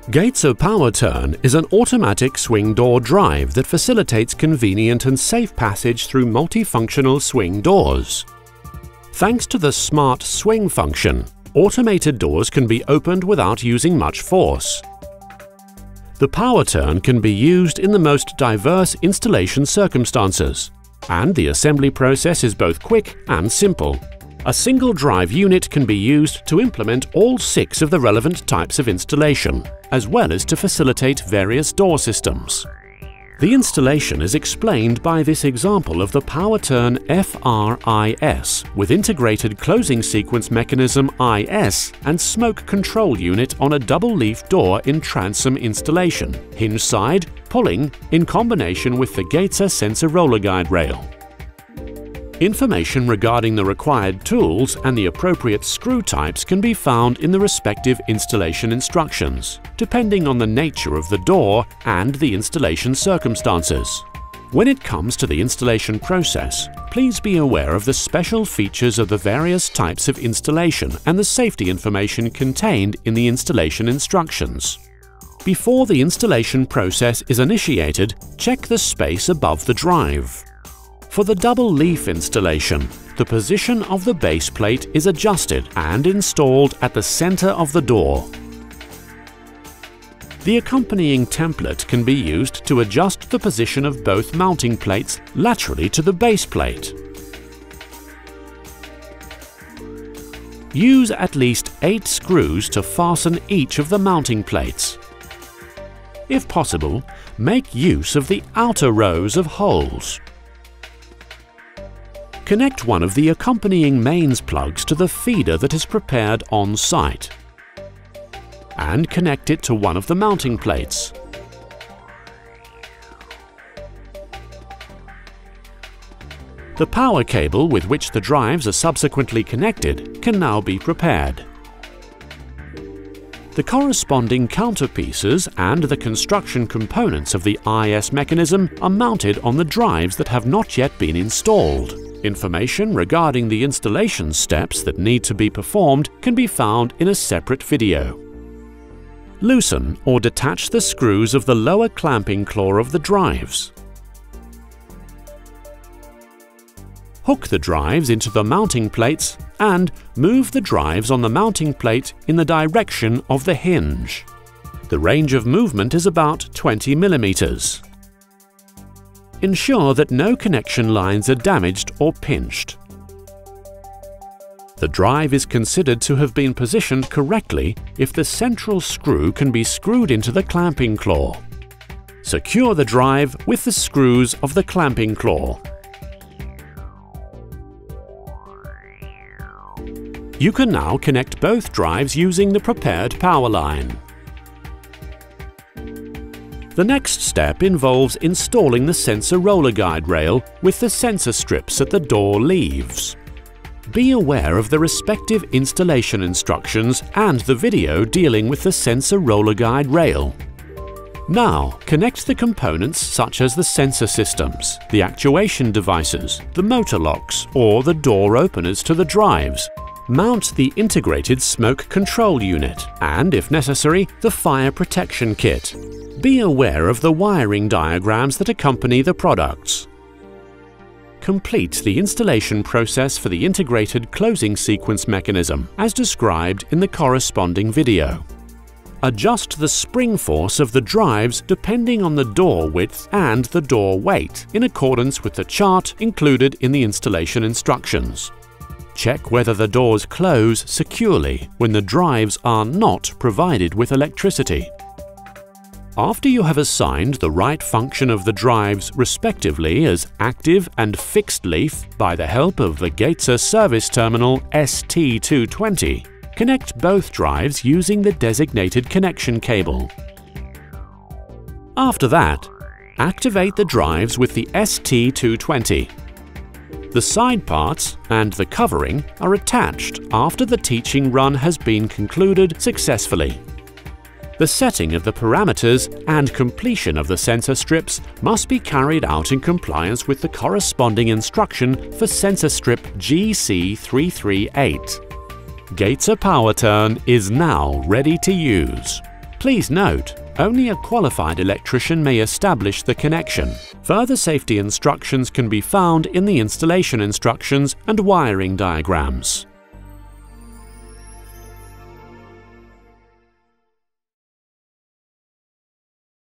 GEZE Powerturn is an automatic swing door drive that facilitates convenient and safe passage through multifunctional swing doors. Thanks to the Smart Swing function, automated doors can be opened without using much force. The Powerturn can be used in the most diverse installation circumstances, and the assembly process is both quick and simple. A single drive unit can be used to implement all 6 of the relevant types of installation, as well as to facilitate various door systems. The installation is explained by this example of the Powerturn FRIS with integrated closing sequence mechanism IS and smoke control unit on a double-leaf door in transom installation, hinge side, pulling, in combination with the GEZE sensor roller guide rail. Information regarding the required tools and the appropriate screw types can be found in the respective installation instructions, depending on the nature of the door and the installation circumstances. When it comes to the installation process, please be aware of the special features of the various types of installation and the safety information contained in the installation instructions. Before the installation process is initiated, check the space above the drive. For the double-leaf installation, the position of the base plate is adjusted and installed at the center of the door. The accompanying template can be used to adjust the position of both mounting plates laterally to the base plate. Use at least 8 screws to fasten each of the mounting plates. If possible, make use of the outer rows of holes. Connect one of the accompanying mains plugs to the feeder that is prepared on site, and connect it to one of the mounting plates. The power cable with which the drives are subsequently connected can now be prepared. The corresponding counterpieces and the construction components of the IS mechanism are mounted on the drives that have not yet been installed. Information regarding the installation steps that need to be performed can be found in a separate video. Loosen or detach the screws of the lower clamping claw of the drives. Hook the drives into the mounting plates and move the drives on the mounting plate in the direction of the hinge. The range of movement is about 20 mm. Ensure that no connection lines are damaged or pinched. The drive is considered to have been positioned correctly if the central screw can be screwed into the clamping claw. Secure the drive with the screws of the clamping claw. You can now connect both drives using the prepared power line. The next step involves installing the sensor roller guide rail with the sensor strips at the door leaves. Be aware of the respective installation instructions and the video dealing with the sensor roller guide rail. Now, connect the components such as the sensor systems, the actuation devices, the motor locks, or the door openers to the drives. Mount the integrated smoke control unit and, if necessary, the fire protection kit. Be aware of the wiring diagrams that accompany the products. Complete the installation process for the integrated closing sequence mechanism as described in the corresponding video. Adjust the spring force of the drives depending on the door width and the door weight in accordance with the chart included in the installation instructions. Check whether the doors close securely when the drives are not provided with electricity. After you have assigned the right function of the drives respectively as active and fixed leaf by the help of the GEZE service terminal ST220, connect both drives using the designated connection cable. After that, activate the drives with the ST220. The side parts and the covering are attached after the teaching run has been concluded successfully. The setting of the parameters and completion of the sensor strips must be carried out in compliance with the corresponding instruction for sensor strip GC338. GEZE Powerturn is now ready to use. Please note, only a qualified electrician may establish the connection. Further safety instructions can be found in the installation instructions and wiring diagrams.